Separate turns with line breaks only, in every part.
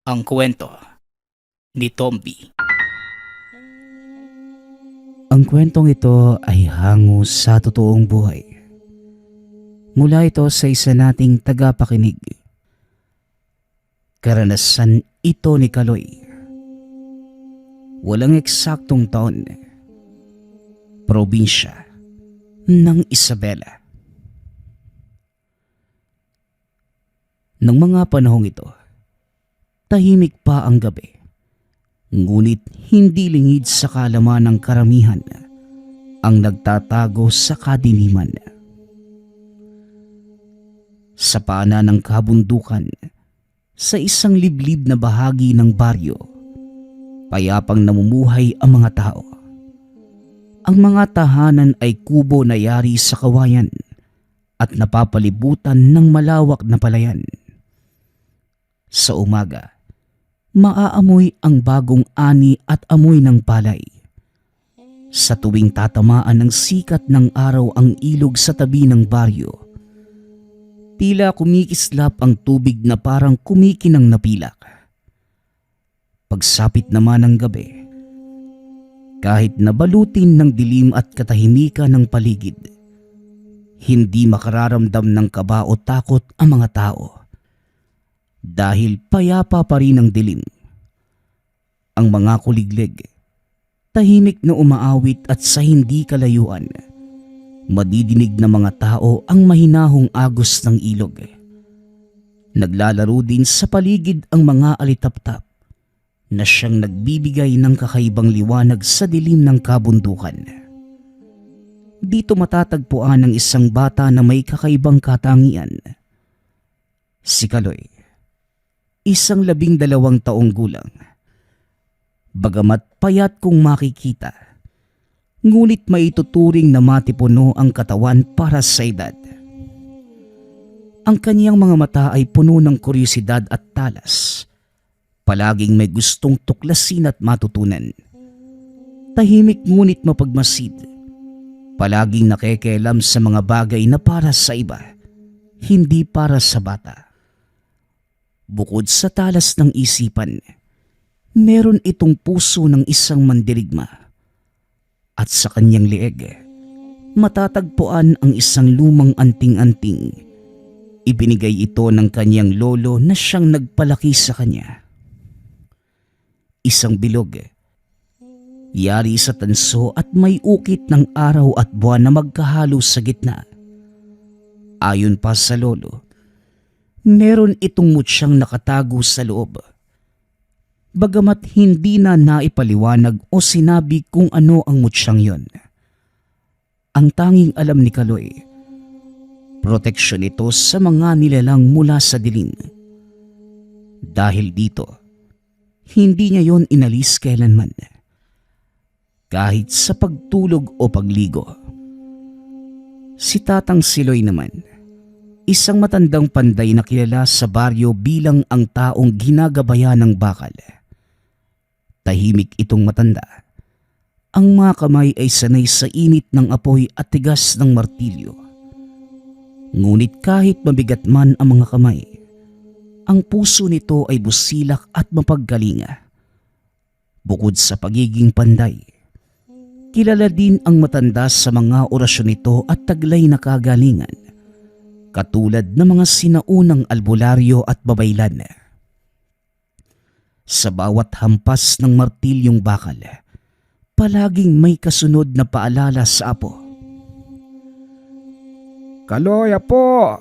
Ang kwento ni Tomby. Ang kwentong ito ay hango sa totoong buhay. Mula ito sa isa nating tagapakinig. Karanasan ito ni Kaloy. Walang eksaktong taon. Probinsya ng Isabela. Nang mga panahong ito, tahimik pa ang gabi, ngunit hindi lingid sa kaalaman ng karamihan ang nagtatago sa kadiliman. Sa paanan ng kabundukan, sa isang liblib na bahagi ng baryo, payapang namumuhay ang mga tao. Ang mga tahanan ay kubo na yari sa kawayan at napapalibutan ng malawak na palayan. Sa umaga, maaamoy ang bagong ani at amoy ng palay. Sa tuwing tatamaan ng sikat ng araw ang ilog sa tabi ng baryo, tila kumikislap ang tubig na parang kumikinang napilak. Pagsapit naman ng gabi, kahit nabalutin ng dilim at katahimikan ng paligid, hindi makararamdam ng kaba o takot ang mga tao. Dahil payapa pa rin ang dilim. Ang mga kuliglig, tahimik na umaawit at sa hindi kalayuan, madidinig ng mga tao ang mahinahong agos ng ilog. Naglalaro din sa paligid ang mga alitaptap na siyang nagbibigay ng kakaibang liwanag sa dilim ng kabundukan. Dito matatagpuan ang isang bata na may kakaibang katangian. Si Kaloy. Isang 12 taong gulang. Bagamat payat kung makikita, ngunit maituturing na matipuno ang katawan para sa edad. Ang kanyang mga mata ay puno ng kuryosidad at talas. Palaging may gustong tuklasin at matutunan. Tahimik ngunit mapagmasid. Palaging nakikialam sa mga bagay na para sa iba, hindi para sa bata. Bukod sa talas ng isipan, meron itong puso ng isang mandirigma. At sa kanyang leeg, matatagpuan ang isang lumang anting-anting. Ibinigay ito ng kanyang lolo na siyang nagpalaki sa kanya. Isang bilog, yari sa tanso at may ukit ng araw at buwan na magkahalo sa gitna. Ayon pa sa lolo, meron itong mutsyang nakatago sa loob. Bagamat hindi na naipaliwanag o sinabi kung ano ang mutsyang yon. Ang tanging alam ni Kaloy, proteksyon ito sa mga nilalang mula sa dilim. Dahil dito, hindi niya yon inalis kailanman. Kahit sa pagtulog o pagligo. Si Tatang Siloy naman, isang matandang panday na kilala sa baryo bilang ang taong ginagabayan ng bakal. Tahimik itong matanda. Ang mga kamay ay sanay sa init ng apoy at tigas ng martilyo. Ngunit kahit mabigat man ang mga kamay, ang puso nito ay busilak at mapaggalinga. Bukod sa pagiging panday, kilala din ang matanda sa mga orasyon nito at taglay na kagalingan, katulad ng mga sinaunang albularyo at babaylan. Sa bawat hampas ng martilyong bakal, palaging may kasunod na paalala sa apo.
Kaloy, apo,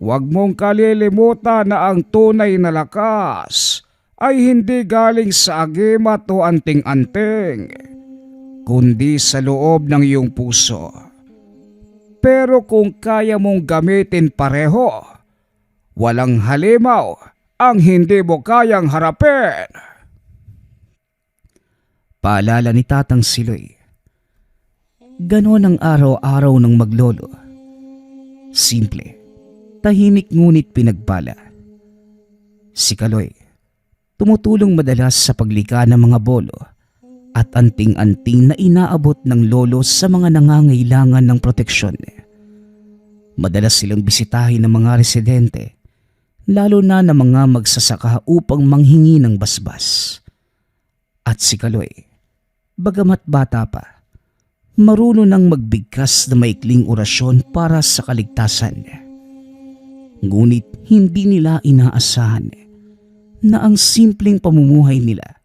huwag mong kalilimutan na ang tunay na lakas ay hindi galing sa agimat o anting-anting, kundi sa loob ng iyong puso. Pero kung kaya mong gamitin pareho, walang halimaw ang hindi mo kayang harapin.
Paalala ni Tatang Siloy. Ganon ang araw-araw ng maglolo. Simple, tahimik ngunit pinagpala. Si Kaloy, tumutulong madalas sa paglikha ng mga bolo at anting-anting na inaabot ng lolo sa mga nangangailangan ng proteksyon. Madalas silang bisitahin ng mga residente lalo na ng mga magsasaka upang manghingi ng basbas. At si Kaloy, bagamat bata pa, marunong nang magbigkas na maikling orasyon para sa kaligtasan. Ngunit hindi nila inaasahan na ang simpleng pamumuhay nila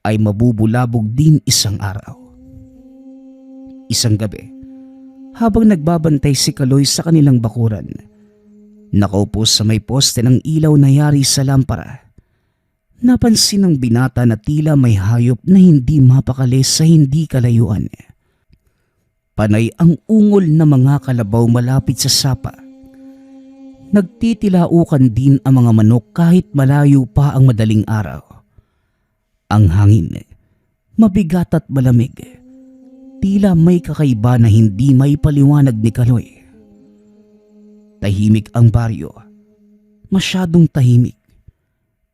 ay mabubulabog din isang araw. Isang gabi, habang nagbabantay si Kaloy sa kanilang bakuran, nakaupo sa may poste ng ilaw na yari sa lampara, napansin ng binata na tila may hayop na hindi mapakali sa hindi kalayuan. Panay ang ungol na mga kalabaw malapit sa sapa. Nagtitilaukan din ang mga manok kahit malayo pa ang madaling araw. Ang hangin, mabigat at malamig, tila may kakaiba na hindi may paliwanag ni Kaloy. Tahimik ang baryo, masyadong tahimik,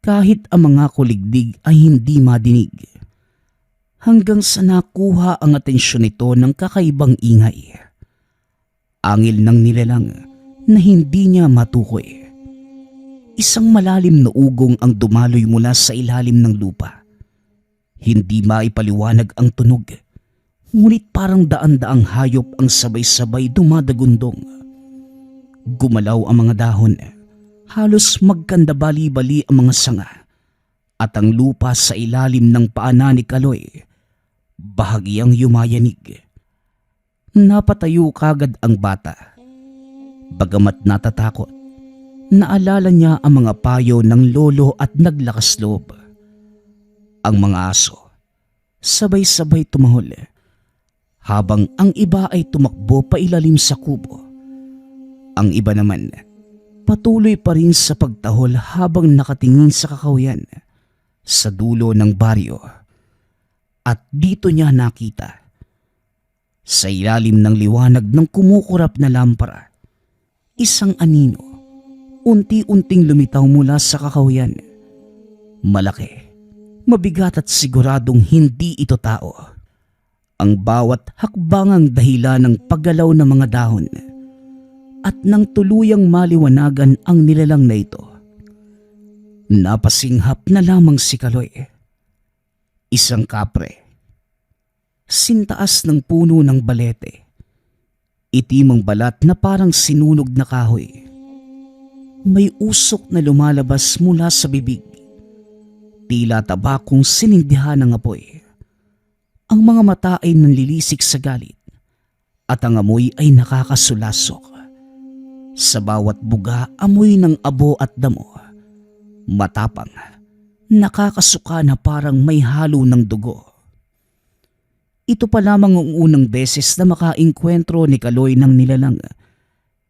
kahit ang mga kuligdig ay hindi madinig. Hanggang sa nakuha ang atensyon nito ng kakaibang ingay. Angil ng nilalang na hindi niya matukoy. Isang malalim na ugong ang dumaloy mula sa ilalim ng lupa. Hindi maipaliwanag ang tunog, ngunit parang daan-daang hayop ang sabay-sabay dumadagundong. Gumalaw ang mga dahon, halos magkandabali-bali ang mga sanga, at ang lupa sa ilalim ng paanan ni Kaloy, bahagyang yumayanig. Napatayo kagad ang bata. Bagamat natatakot, naalala niya ang mga payo ng lolo at naglakas loob. Ang mga aso, sabay-sabay tumahol, habang ang iba ay tumakbo pailalim sa kubo. Ang iba naman, patuloy pa rin sa pagtahol habang nakatingin sa kakahuyan sa dulo ng baryo. At dito niya nakita, sa ilalim ng liwanag ng kumukurap na lampara, isang anino unti-unting lumitaw mula sa kakahuyan. Malaki, mabigat at siguradong hindi ito tao. Ang bawat hakbangang dahilan ng paggalaw ng mga dahon at nang tuluyang maliwanagan ang nilalang na ito. Napasinghap na lamang si Kaloy. Isang kapre. Sintaas ng puno ng balete. Itim ang balat na parang sinunog na kahoy. May usok na lumalabas mula sa bibig. Tila tabakong sinindihan ng apoy. Ang mga mata ay nanlilisik sa galit at ang amoy ay nakakasulasok. Sa bawat buga, amoy ng abo at damo. Matapang, nakakasuka na parang may halo ng dugo. Ito pa lamang ang unang beses na makaengkwentro ni Kaloy ng nilalang,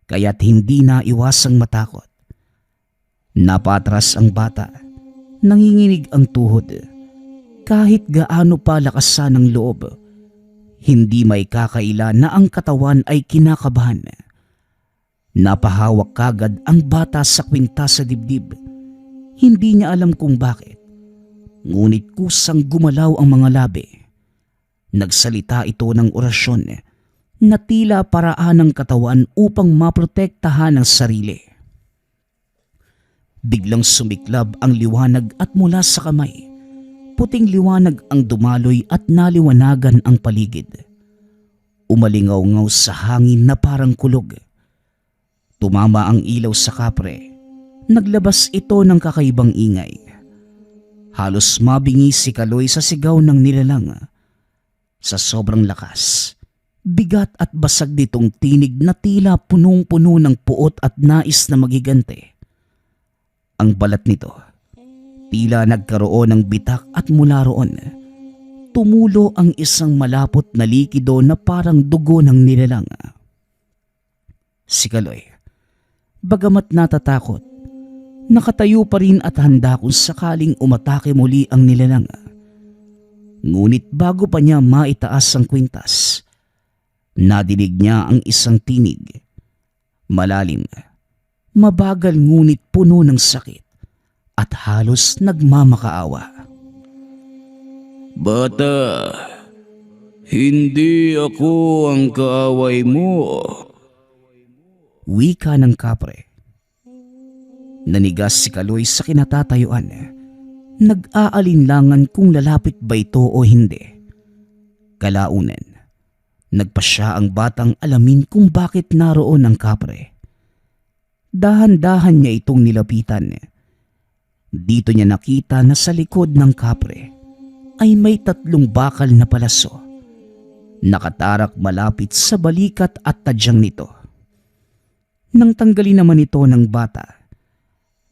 kaya't hindi na iwasang matakot. Napatras ang bata, nanginginig ang tuhod. Kahit gaano pa lakasan ng loob, hindi may kakaila na ang katawan ay kinakabahan. Napahawak kagad ang bata sa kwintas sa dibdib. Hindi niya alam kung bakit, ngunit kusang gumalaw ang mga labi. Nagsalita ito ng orasyon na tila paraan ng katawan upang maprotektahan ang sarili. Biglang sumiklab ang liwanag at mula sa kamay, puting liwanag ang dumaloy at naliwanagan ang paligid. Umalingaw-ngaw sa hangin na parang kulog. Tumama ang ilaw sa kapre. Naglabas ito ng kakaibang ingay. Halos mabingi si Kaloy sa sigaw ng nilalang. Sa sobrang lakas, bigat at basag nitong tinig na tila punong-puno ng puot at nais na magigante. Ang balat nito, tila nagkaroon ng bitak at mula roon, tumulo ang isang malapot na likido na parang dugo ng nilalang. Si Kaloy, bagamat natatakot, nakatayo pa rin at handa kung sakaling umatake muli ang nilalang. Ngunit bago pa niya maitaas ang kwintas, nadinig niya ang isang tinig. Malalim, mabagal ngunit puno ng sakit at halos nagmamakaawa.
Bata, hindi ako ang kaaway mo.
Wika ng kapre. Nanigas si Kaloy sa kinatatayuan. Nag-aalinlangan kung lalapit ba ito o hindi. Kalaunan, nagpa siya ang batang alamin kung bakit naroon ang kapre. Dahan-dahan niya itong nilapitan. Dito niya nakita na sa likod ng kapre ay may 3 bakal na palaso. Nakatarak malapit sa balikat at tadyang nito. Nang tanggalin naman ito ng bata,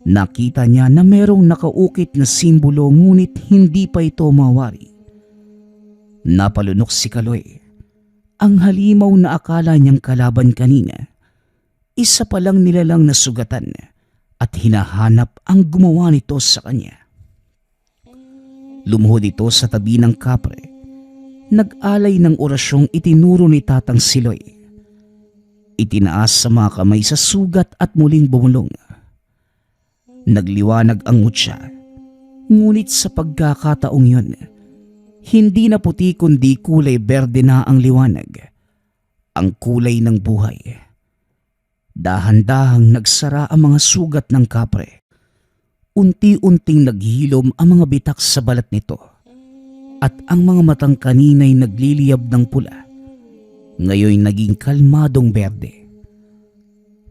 nakita niya na merong nakaukit na simbolo ngunit hindi pa ito mawari. Napalunok si Kaloy. Ang halimaw na akala niyang kalaban kanina, isa pa lang nilalang na sugatan at hinahanap ang gumawa nito sa kanya. Lumuhod ito sa tabi ng kapre. Nag-alay ng orasyong itinuro ni Tatang Siloy. Itinaas sa mga kamay sa sugat at muling bumulong. Nagliwanag ang mutya, ngunit sa pagkakataong yun, hindi na puti kundi kulay berde na ang liwanag, ang kulay ng buhay. Dahan-dahang nagsara ang mga sugat ng kapre. Unti-unting naghilom ang mga bitak sa balat nito, at ang mga matang kanina'y nagliliyab ng pula, ngayon naging kalmadong berde.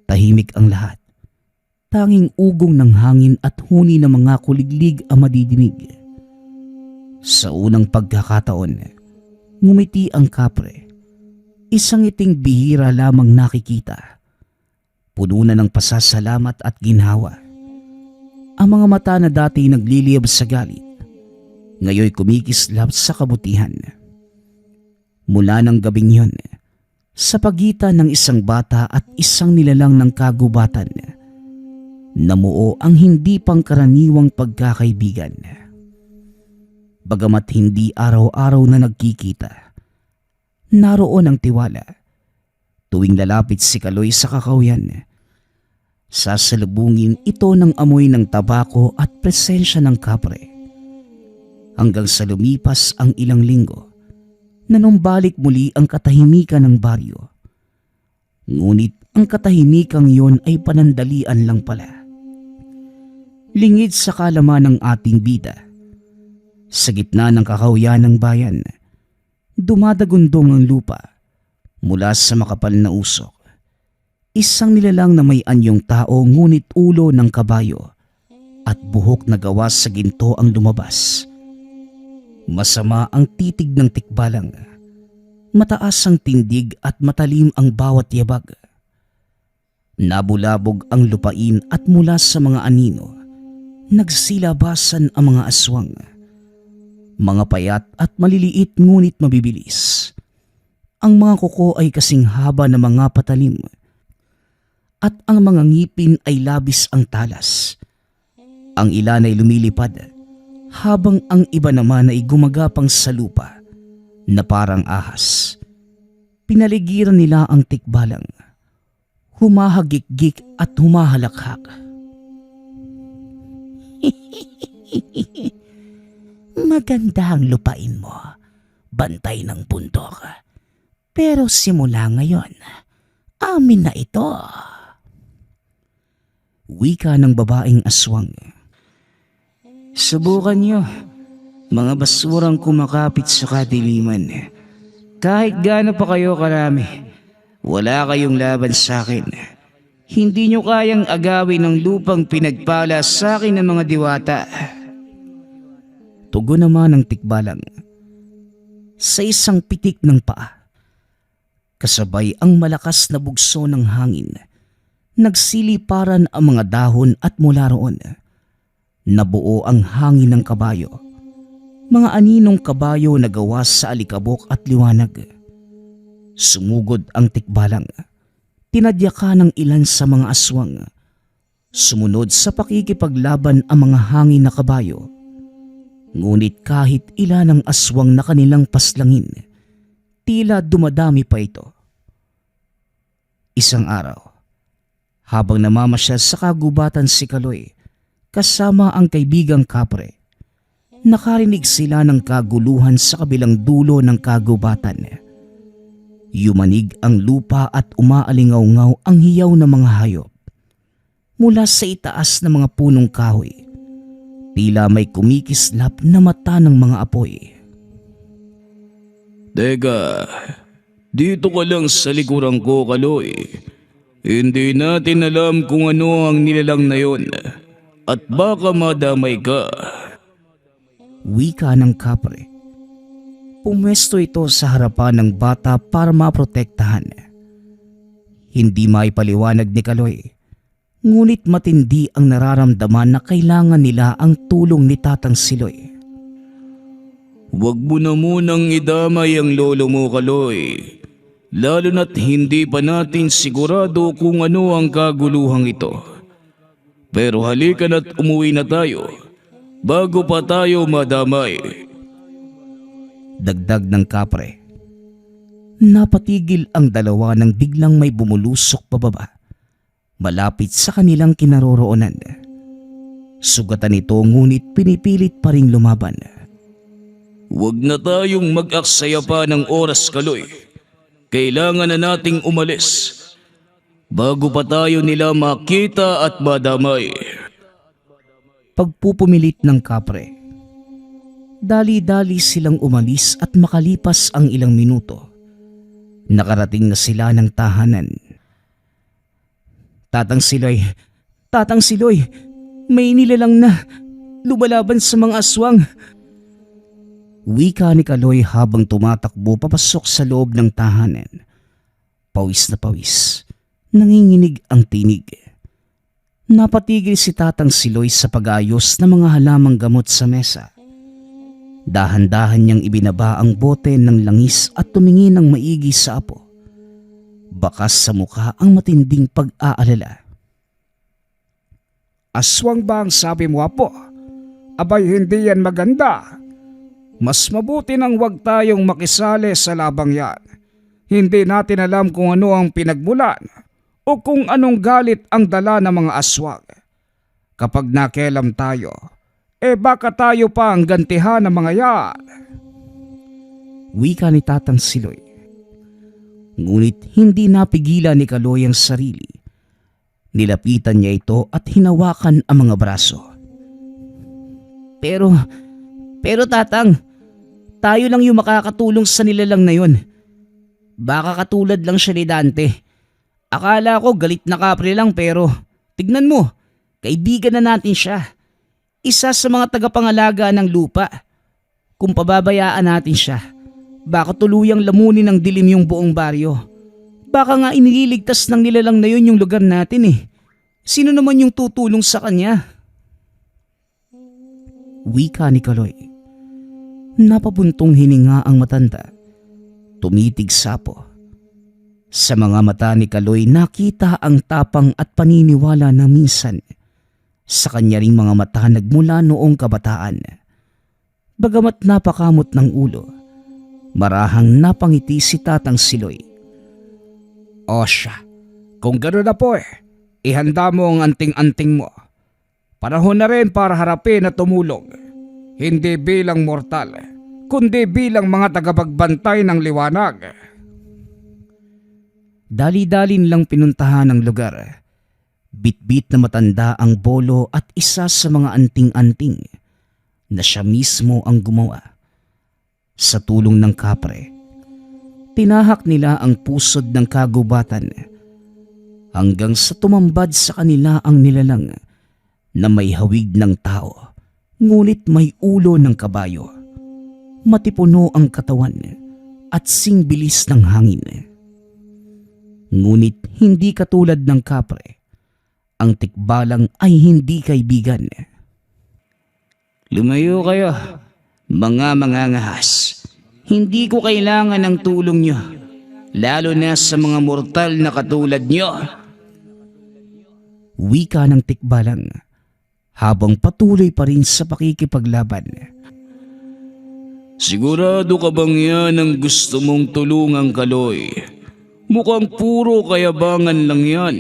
Tahimik ang lahat. Tanging ugong ng hangin at huni ng mga kuliglig ang madidinig. Sa unang pagkakataon, ngumiti ang kapre. Isang ngiting bihira lamang nakikita. Puno na ng pasasalamat at ginhawa. Ang mga mata na dati nagliliyab sa galit, ngayon kumikislap sa kabutihan. Mula ng gabing yun, sa pagitan ng isang bata at isang nilalang ng kagubatan, namuo ang hindi pangkaraniwang pagkakaibigan. Bagamat hindi araw-araw na nagkikita, naroon ang tiwala. Tuwing lalapit si Kaloy sa kakahuyan, sasalubungin ito ng amoy ng tabako at presensya ng kapre. Hanggang sa lumipas ang ilang linggo, nanumbalik muli ang katahimikan ng baryo. Ngunit ang katahimikang yon ay panandalian lang pala. Lingid sa kalaman ng ating bida, sa gitna ng kakahuyan ng bayan, dumadagundong ang lupa mula sa makapal na usok. Isang nilalang na may anyong tao ngunit ulo ng kabayo at buhok na gawa sa ginto ang lumabas. Masama ang titig ng tikbalang, mataas ang tindig at matalim ang bawat yabag. Nabulabog ang lupain at mula sa mga anino, nagsilabasan ang mga aswang. Mga payat at maliliit ngunit mabibilis. Ang mga kuko ay kasing haba ng mga patalim at ang mga ngipin ay labis ang talas. Ang ilan ay lumilipad habang ang iba naman ay gumagapang sa lupa na parang ahas. Pinaligiran nila ang tikbalang, humahagik-gik at humahalakhak. Maganda ang lupain mo, bantay ng bundok. Pero simula ngayon, amin na ito. Wika ng babaeng aswang. Subukan nyo, mga basurang kumakapit sa kadiliman. Kahit gaano pa kayo karami, wala kayong laban sa akin. Hindi nyo kayang agawin ng lupang pinagpala sa akin ng mga diwata. Tugon naman ng tikbalang sa isang pitik ng paa. Kasabay ang malakas na bugso ng hangin, nagsiliparan ang mga dahon at mula roon, nabuo ang hangin ng kabayo. Mga aninong kabayo na gawa sa alikabok at liwanag. Sumugod ang tikbalang, tinadyakan ng ilan sa mga aswang. Sumunod sa pakikipaglaban ang mga hangin na kabayo. Ngunit kahit ilan ang aswang na kanilang paslangin, tila dumadami pa ito. Isang araw, habang namamasyal sa kagubatan si Kaloy kasama ang kaibigang kapre, nakarinig sila ng kaguluhan sa kabilang dulo ng kagubatan. Yumanig ang lupa at umaalingaw-ngaw ang hiyaw ng mga hayop. mula sa itaas ng mga punong kahoy. Tila may kumikislap na mata ng mga apoy.
Teka, dito ka lang sa likuran ko, Kaloy. Hindi natin alam kung ano ang nilalang na yon at baka madamay ka.
Wika ng kapre. Pumwesto ito sa harapan ng bata para maprotektahan. Hindi maipaliwanag ni Kaloy, ngunit matindi ang nararamdaman na kailangan nila ang tulong ni Tatang Siloy.
Huwag mo na munang idamay ang lolo mo, Kaloy. Lalo na't hindi pa natin sigurado kung ano ang kaguluhang ito. Pero halika na't umuwi na tayo bago pa tayo madamay.
Dagdag ng kapre. Napatigil ang dalawa nang biglang may bumulusok pababa, malapit sa kanilang kinaroroonan. Sugatan ito ngunit pinipilit pa ring lumaban.
Huwag na tayong mag-aksaya pa ng oras, Kaloy. Kailangan na nating umalis bago pa tayo nila makita at madamay.
Pagpupumilit ng kapre. Dali-dali silang umalis at makalipas ang ilang minuto, nakarating na sila ng tahanan. Tatang Siloy, may nilalang na lumalaban sa mga aswang. Wika ni Kaloy habang tumatakbo papasok sa loob ng tahanan. Pawis na pawis, nanginginig ang tinig. Napatigil si Tatang Siloy sa pag-ayos ng mga halamang gamot sa mesa. Dahan-dahan niyang ibinaba ang bote ng langis at tumingin ng maigi sa apo. Bakas sa mukha ang matinding pag-aalala.
Aswang ba ang sabi mo, Apo? Abay, hindi yan maganda. Mas mabuti nang wag tayong makisali sa labang yan. Hindi natin alam kung ano ang pinagmulan o kung anong galit ang dala ng mga aswang. Kapag nakialam tayo, baka tayo pa ang gantihan ng mga yan.
Wika ni Tatang Siloy. Ngunit hindi napigilan ni Kaloy ang sarili. Nilapitan niya ito at hinawakan ang mga braso. Pero Tatang, tayo lang yung makakatulong sa nilalang na yun. Baka katulad lang siya ni Dante. Akala ko galit na kapre lang pero tignan mo, kaibigan na natin siya. Isa sa mga tagapangalaga ng lupa. Kung pababayaan natin siya, baka tuluyang lamunin ng dilim yung buong baryo. Baka nga iniligtas ng nilalang na yun yung lugar natin eh. Sino naman yung tutulong sa kanya? Wika ni Kaloy. Napabuntong hininga ang matanda. Tumitig sapo. Sa mga mata ni Kaloy nakita ang tapang at paniniwala na minsan sa kanya ring mga mata nagmula noong kabataan. Bagamat napakamot ng ulo, marahang napangiti si Tatang Siloy.
O siya, kung gano'n na po ihanda mo ang anting-anting mo. Panahon na rin para harapin at tumulong. Hindi bilang mortal, kundi bilang mga tagapagbantay ng liwanag.
Dali-dalin lang pinuntahan ang lugar. Bit-bit na matanda ang bolo at isa sa mga anting-anting na siya mismo ang gumawa. Sa tulong ng kapre, tinahak nila ang pusod ng kagubatan hanggang sa tumambad sa kanila ang nilalang na may hawig ng tao ngunit may ulo ng kabayo. Matipuno ang katawan at singbilis ng hangin. Ngunit hindi katulad ng kapre. Ang tikbalang ay hindi kaibigan.
Lumayo kayo, mga mangangahas. Hindi ko kailangan ng tulong nyo, lalo na sa mga mortal na katulad nyo.
Wika ng tikbalang habang patuloy pa rin sa pakikipaglaban.
Sigurado ka bang yan ang gusto mong tulungang, Kaloy? Mukhang puro kayabangan lang yan.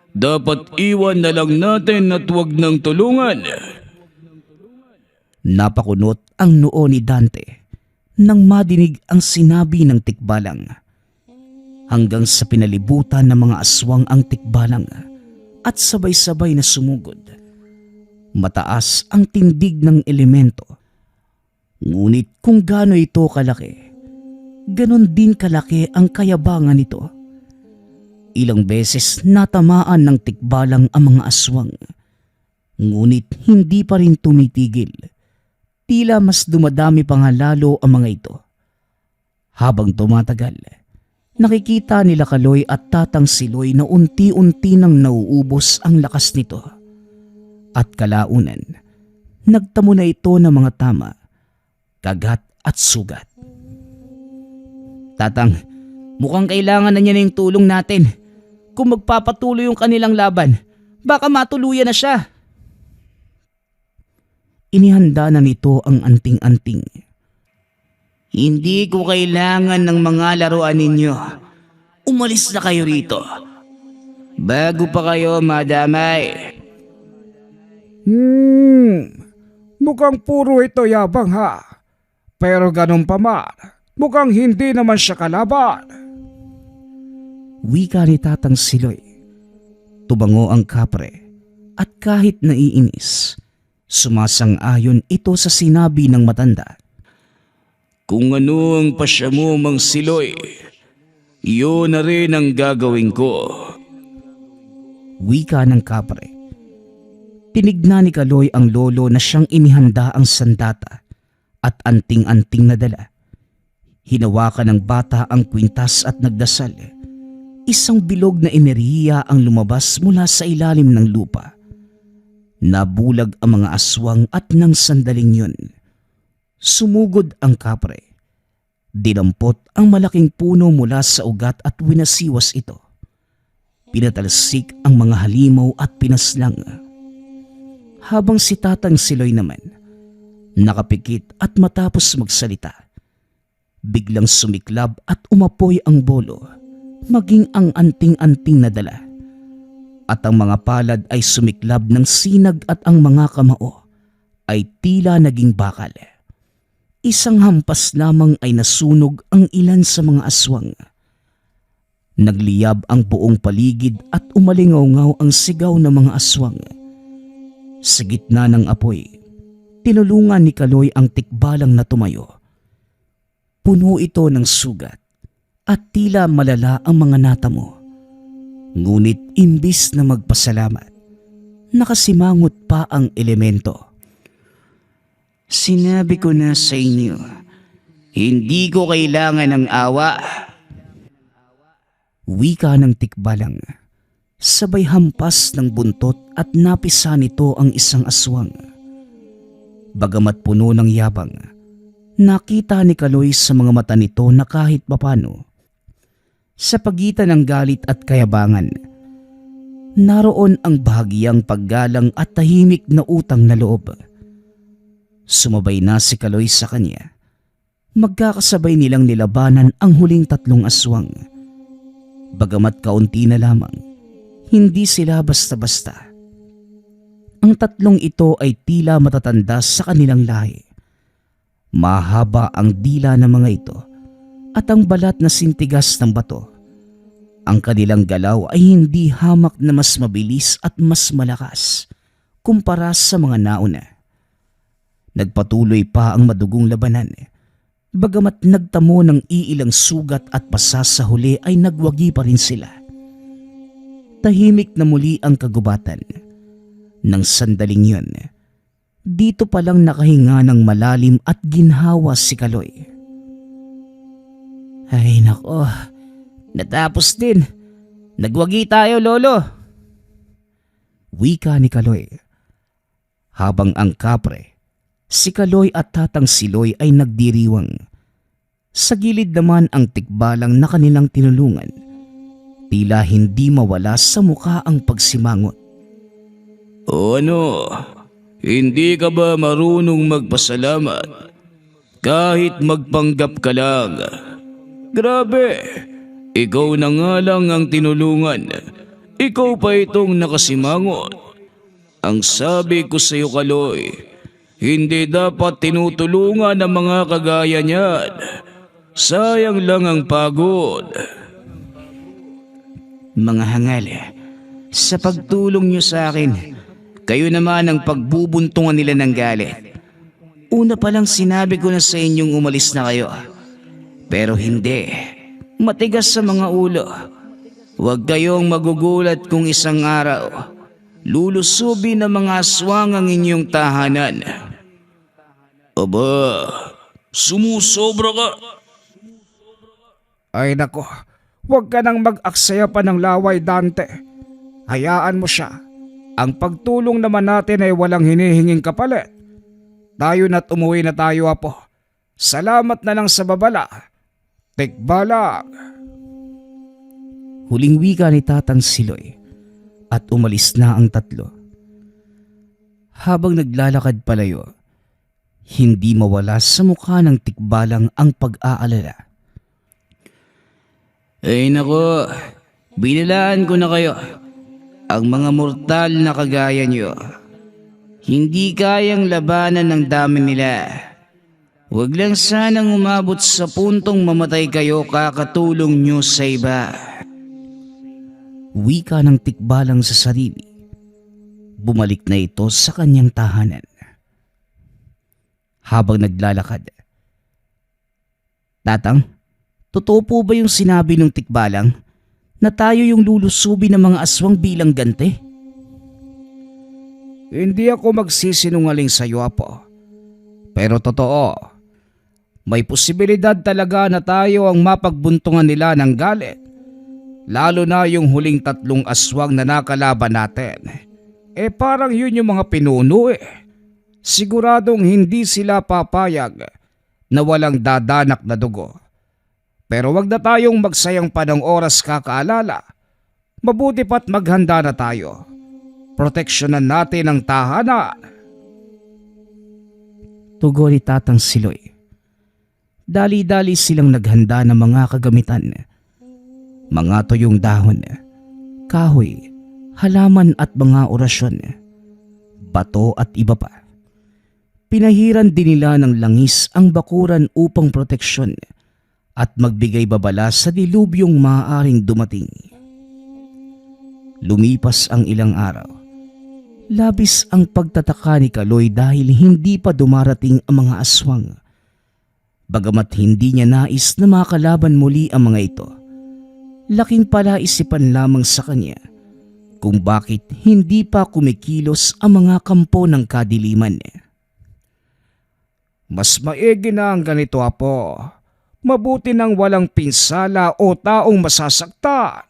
Dapat iwan na lang natin at huwag nang tulungan.
Napakunot ang noo ni Dante nang madinig ang sinabi ng tikbalang. Hanggang sa pinalibutan ng mga aswang ang tikbalang, at sabay-sabay na sumugod. Mataas ang tindig ng elemento. Ngunit kung gaano ito kalaki, ganon din kalaki ang kayabangan nito. Ilang beses natamaan ng tikbalang ang mga aswang. Ngunit hindi pa rin tumitigil. Tila mas dumadami pa nga lalo ang mga ito. Habang tumatagal, nakikita nila Kaloy at Tatang Siloy na unti-unti nang nauubos ang lakas nito. At kalaunan, nagtamo na ito ng mga tama, kagat at sugat. Tatang, mukhang kailangan na niya ng tulong natin. Kung magpapatuloy yung kanilang laban, baka matuluyan na siya. Inihanda na nito ang anting-anting. Hindi ko kailangan ng mga laruan ninyo. Umalis na kayo rito. Bago pa kayo madamay.
Mukhang puro ito yabang ha. Pero ganun pa man, mukhang hindi naman siya kalaban.
Wika ni Tatang Siloy. Tubango ang kapre at kahit naiinis, sumasang-ayon ito sa sinabi ng matanda.
Kung ano ang pasya mo, Mang Siloy, iyon na rin ang gagawin ko.
Wika ng kapre. Tinignan ni Kaloy ang lolo na siyang inihanda ang sandata at anting-anting na dala. Hinawakan ng bata ang kwintas at nagdasal. Isang bilog na enerhiya ang lumabas mula sa ilalim ng lupa. Nabulag ang mga aswang at nang sandaling yun, sumugod ang kapre. Dinampot ang malaking puno mula sa ugat at winasiwas ito. Pinatalsik ang mga halimaw at pinaslang. Habang si Tatang Siloy naman, nakapikit at matapos magsalita, biglang sumiklab at umapoy ang bolo, maging ang anting-anting na dala. At ang mga palad ay sumiklab ng sinag at ang mga kamao ay tila naging bakal. Isang hampas lamang ay nasunog ang ilan sa mga aswang. Nagliyab ang buong paligid at umalingaw-ngaw ang sigaw ng mga aswang. Sa gitna ng apoy, tinulungan ni Kaloy ang tikbalang na tumayo. Puno ito ng sugat at tila malala ang mga natamo. Ngunit imbis na magpasalamat, nakasimangot pa ang elemento.
Sinabi ko na sa inyo, hindi ko kailangan ng awa.
Wika ng tikbalang, sabay hampas ng buntot at napisa nito ang isang aswang. Bagamat puno ng yabang, nakita ni Kaloy sa mga mata nito na kahit papano, sa pagitan ng galit at kayabangan, naroon ang bahagyang paggalang at tahimik na utang na loob. Sumabay na si Kaloy sa kanya. Magkakasabay nilang nilabanan ang huling tatlong aswang. Bagamat kaunti na lamang, hindi sila basta-basta. Ang tatlong ito ay tila matatanda sa kanilang lahi. Mahaba ang dila ng mga ito at ang balat na sintigas ng bato. Ang kanilang galaw ay hindi hamak na mas mabilis at mas malakas kumpara sa mga nauna. Nagpatuloy pa ang madugong labanan. Bagamat nagtamo ng iilang sugat at pasa sa huli ay nagwagi pa rin sila. Tahimik na muli ang kagubatan. Nang sandaling yun, dito palang nakahinga ng malalim at ginhawa si Kaloy. Ay nako, natapos din. Nagwagi tayo, lolo. Wika ni Kaloy. Habang ang kapre, si Kaloy at Tatang Siloy ay nagdiriwang. Sa gilid naman ang tikbalang na kanilang tinulungan. Tila hindi mawala sa mukha ang pagsimangot.
O ano, hindi ka ba marunong magpasalamat? Kahit magpanggap ka lang. Grabe, ikaw na nga lang ang tinulungan. Ikaw pa itong nakasimangot. Ang sabi ko sa iyo, Kaloy, hindi dapat tinutulungan ng mga kagaya niyan. Sayang lang ang pagod.
Mga hangal, Sa pagtulong niyo sa akin, kayo naman ang pagbubuntungan nila ng galit. Una pa lang sinabi ko na sa inyong umalis na kayo. Pero hindi. Matigas sa mga ulo. Huwag kayong magugulat kung isang araw lulusubin ng mga aswang ang inyong tahanan.
Aba, sumusobra ka.
Ay nako, huwag ka nang mag-aksaya pa ng laway, Dante. Hayaan mo siya. Ang pagtulong naman natin ay walang hinihinging kapalit. Tayo na't umuwi na tayo, apo. Salamat na lang sa babala. Tikbalang.
Huling wika ni Tatang Siloy at umalis na ang tatlo. Habang naglalakad palayo, hindi mawala sa mukha ng Tikbalang ang pag-aalala.
Ay nako, binilaan ko na kayo. Ang mga mortal na kagaya nyo, hindi kayang labanan ng dami nila. Huwag lang sanang umabot sa puntong mamatay kayo kakatulong nyo sa iba.
Wika ng Tikbalang sa sarili. Bumalik na ito sa kanyang tahanan. Habang naglalakad. Tatang, totoo po ba yung sinabi ng Tikbalang na tayo yung lulusubi ng mga aswang bilang ganti?
Hindi ako magsisinungaling sa iyo, apo. Pero totoo, may posibilidad talaga na tayo ang mapagbuntungan nila ng galit. Lalo na yung huling 3 aswang na nakalaban natin. Parang yun yung mga pinuno eh. Siguradong hindi sila papayag na walang dadanak na dugo. Pero wag na tayong magsayang pa ng oras kakaalala. Mabuti pa't maghanda na tayo. Proteksyonan natin ang tahanan.
Tugon ni Tatang Siloy. Dali-dali silang naghanda ng mga kagamitan. Mga tuyong dahon, kahoy, halaman at mga orasyon, bato at iba pa. Pinahiran din nila ng langis ang bakuran upang proteksyon at magbigay babala sa dilubyong maaaring dumating. Lumipas ang ilang araw. Labis ang pagtataka ni Kaloy dahil hindi pa dumarating ang mga aswang. Bagamat hindi niya nais na makalaban muli ang mga ito, laking palaisipan lamang sa kanya kung bakit hindi pa kumikilos ang mga kampo ng kadiliman.
Mas maigi na ang ganito, apo. Mabuti nang walang pinsala o taong masasaktan.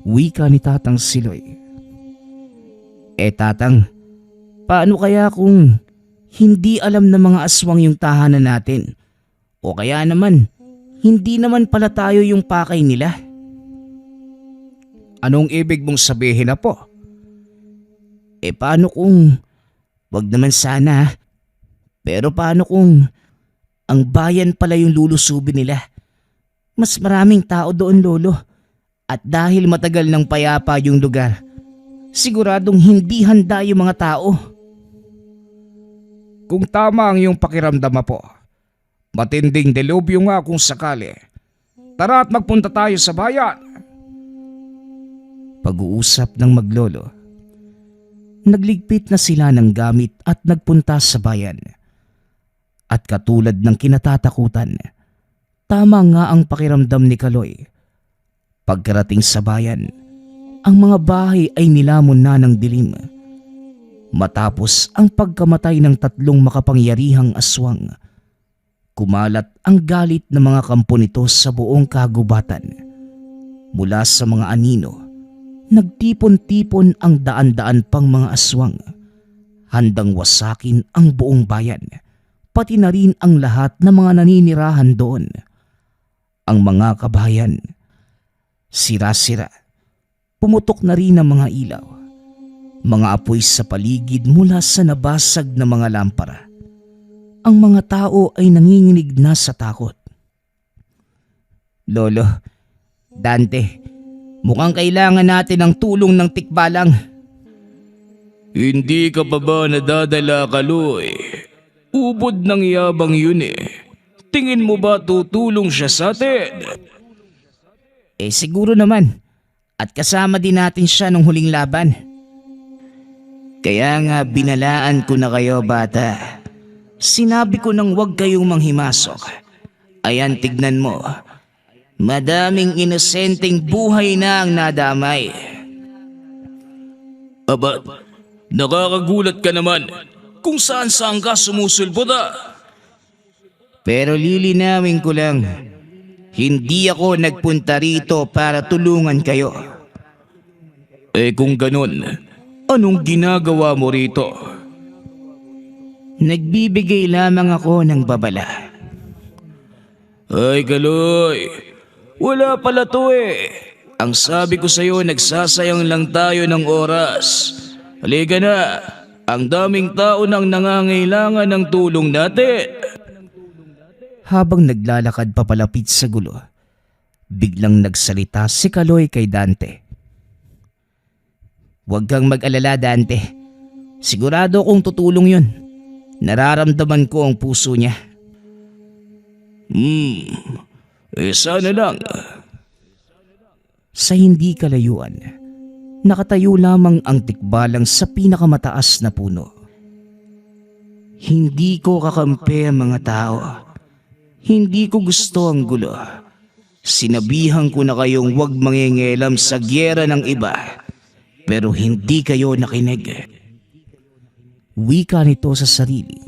Wika ni Tatang Siloy. Tatang, paano kaya kung hindi alam ng mga aswang yung tahanan natin? O kaya naman, hindi naman pala tayo yung pakay nila?
Anong ibig mong sabihin, apo?
Paano kung, wag naman sana, pero paano kung ang bayan pala yung lulusubin nila? Mas maraming tao doon, lolo. At dahil matagal ng payapa yung lugar, siguradong hindi handa yung mga tao.
Kung tama ang iyong pakiramdam, apo, matinding delubyo nga kung sakali. Tara at magpunta tayo sa bayan.
Pag-uusap ng maglolo. Nagligpit na sila ng gamit at nagpunta sa bayan. At katulad ng kinatatakutan, tama nga ang pakiramdam ni Kaloy. Pagkarating sa bayan, ang mga bahay ay nilamon na ng dilim. Matapos ang pagkamatay ng 3 makapangyarihang aswang, kumalat ang galit ng mga kampo nito sa buong kagubatan. Mula sa mga anino, nagtipon-tipon ang daan-daan pang mga aswang, handang wasakin ang buong bayan, pati na rin ang lahat ng mga naninirahan doon. Ang mga kabayan, sira-sira, pumutok na rin ang mga ilaw, mga apoy sa paligid mula sa nabasag na mga lampara. Ang mga tao ay nanginginig na sa takot. Lolo, Dante, mukhang kailangan natin ng tulong ng Tikbalang.
Hindi ka pa ba nadadala, Kaloy? Ubod ng yabang yun eh. Tingin mo ba tutulong siya sa atin?
Siguro naman. At kasama din natin siya nung huling laban. Kaya nga binalaan ko na kayo, bata. Sinabi ko nang huwag kayong manghimasok. Ayan, tignan mo. Madaming inosenteng buhay na ang nadamay.
Aba, nakakagulat ka naman kung saan-saan ka sumusulbot ah.
Pero lilinawin ko lang, hindi ako nagpunta rito para tulungan kayo.
Eh kung ganun, anong ginagawa mo rito?
Nagbibigay lamang ako ng babala.
Ay Kaloy, wala pala to eh. Ang sabi ko sa'yo, nagsasayang lang tayo ng oras. Halika na, ang daming tao nang nangangailangan ng tulong natin.
Habang naglalakad papalapit sa gulo, biglang nagsalita si Kaloy kay Dante. Huwag kang mag-alala, Dante. Sigurado kong tutulong yun. Nararamdaman ko ang puso niya.
Sana lang.
Sa hindi kalayuan, nakatayo lamang ang tikbalang sa pinakamataas na puno. Hindi ko kakampi ang mga tao. Hindi ko gusto ang gulo. Sinabihan ko na kayong huwag mangingialam sa gyera ng iba, pero hindi kayo nakinig. Wika nito sa sarili.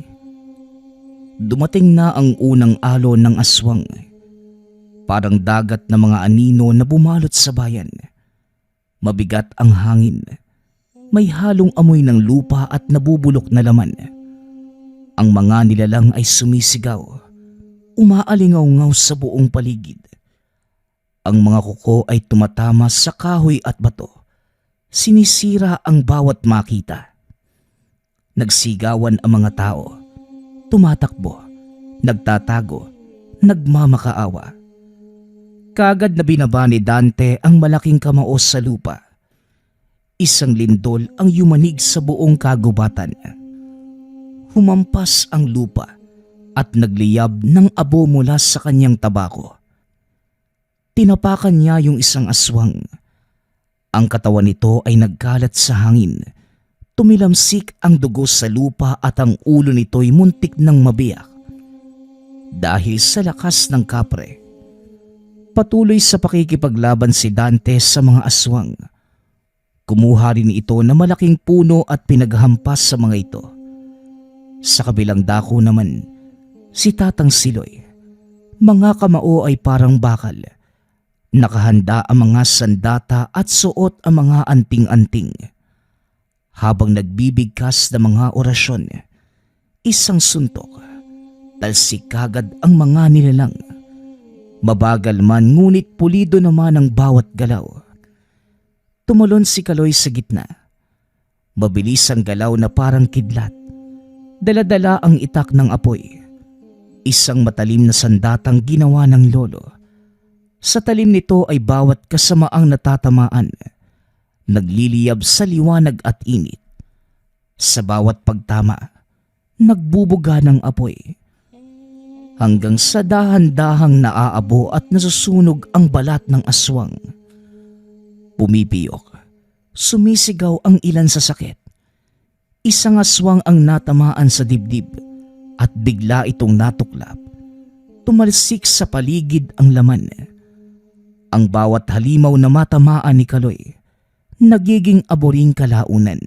Dumating na ang unang alon ng aswang. Parang dagat na mga anino na bumalot sa bayan. Mabigat ang hangin. May halong amoy ng lupa at nabubulok na laman. Ang mga nilalang ay sumisigaw. Umaalingaw-ngaw sa buong paligid. Ang mga kuko ay tumatama sa kahoy at bato. Sinisira ang bawat makita. Nagsigawan ang mga tao. Tumatakbo, nagtatago, nagmamakaawa. Kagad na binaba ni Dante ang malaking kamao sa lupa. Isang lindol ang yumanig sa buong kagubatan. Humampas ang lupa at nagliyab ng abo mula sa kanyang tabako. Tinapakan niya yung isang aswang. Ang katawan nito ay nagkalat sa hangin. Tumilamsik ang dugo sa lupa at ang ulo nito'y muntik ng mabiyak. Dahil sa lakas ng kapre, patuloy sa pakikipaglaban si Dante sa mga aswang. Kumuha rin ito na malaking puno at pinaghampas sa mga ito. Sa kabilang dako naman, si Tatang Siloy. Mga kamao ay parang bakal. Nakahanda ang mga sandata at suot ang mga anting-anting. Habang nagbibigkas ng mga orasyon, isang suntok, talsik kagad ang mga nilalang. Mabagal man ngunit pulido naman ang bawat galaw. Tumalon si Kaloy sa gitna. Mabilis ang galaw na parang kidlat. Daladala ang itak ng apoy. Isang matalim na sandatang ginawa ng lolo. Sa talim nito ay bawat kasamaang natatamaan. Nagliliyab sa liwanag at init. Sa bawat pagtama, nagbubuga ng apoy. Hanggang sa dahan-dahang naaabo at nasusunog ang balat ng aswang. Pumipiyok, sumisigaw ang ilan sa sakit. Isang aswang ang natamaan sa dibdib at bigla itong natuklap. Tumalsik sa paligid ang laman. Ang bawat halimaw na matamaan ni Kaloy, nagiging aboring kalaunan.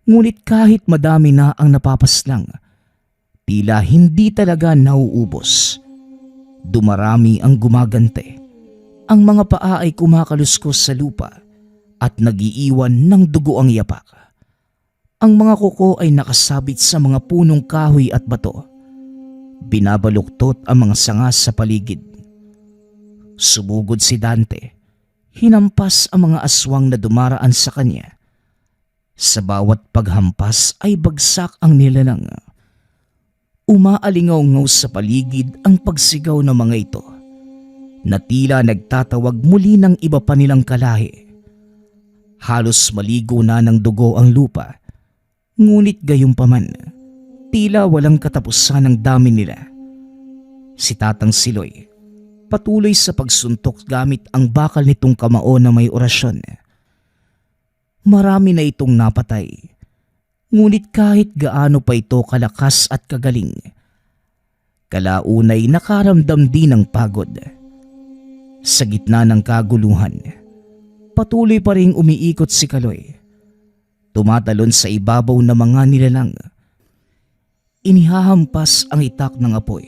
Ngunit kahit madami na ang napapaslang, tila hindi talaga nauubos. Dumarami ang gumagante. Ang mga paa ay kumakaluskos sa lupa at nagiiwan ng dugo ang yapak. Ang mga kuko ay nakasabit sa mga punong kahoy at bato. Binabaluktot ang mga sanga sa paligid. Sumugod si Dante. Hinampas ang mga aswang na dumaraan sa kanya. Sa bawat paghampas ay bagsak ang nilalang. Umaalingaw-ngaw sa paligid ang pagsigaw ng mga ito, na tila nagtatawag muli ng iba pa nilang kalahi. Halos maligo na ng dugo ang lupa, ngunit gayunpaman, tila walang katapusan ang dami nila. Si Tatang Siloy, patuloy sa pagsuntok gamit ang bakal nitong kamao na may orasyon. Marami na itong napatay, ngunit kahit gaano pa ito kalakas at kagaling, kalaunay nakaramdam din ng pagod. Sa gitna ng kaguluhan, patuloy pa ring umiikot si Kaloy. Tumatalon sa ibabaw ng mga nilalang. Inihahampas ang itak ng apoy.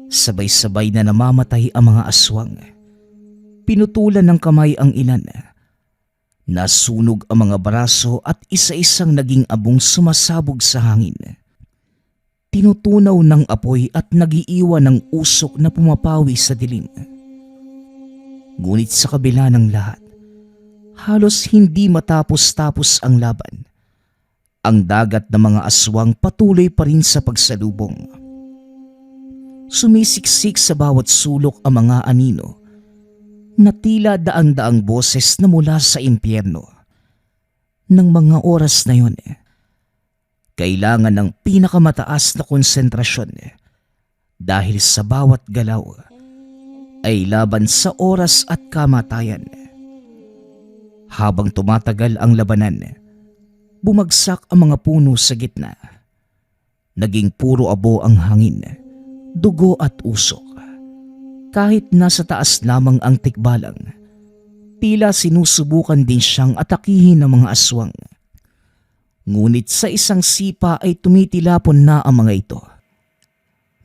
Sabay-sabay na namamatay ang mga aswang. Pinutulan ng kamay ang ilan. Nasunog ang mga braso at isa-isang naging abong sumasabog sa hangin. Tinutunaw ng apoy at nagiiwan ng usok na pumapawi sa dilim. Ngunit sa kabila ng lahat, halos hindi matapos-tapos ang laban. Ang dagat ng mga aswang patuloy pa rin sa pagsalubong. Sumisiksik sa bawat sulok ang mga anino na tila daang-daang boses na mula sa impyerno. Nang mga oras na yon, kailangan ng pinakamataas na konsentrasyon dahil sa bawat galaw ay laban sa oras at kamatayan. Habang tumatagal ang labanan, bumagsak ang mga puno sa gitna. Naging puro abo ang hangin, dugo at usok. Kahit nasa taas lamang ang tikbalang, tila sinusubukan din siyang atakihin ng mga aswang. Ngunit sa isang sipa ay tumitilapon na ang mga ito.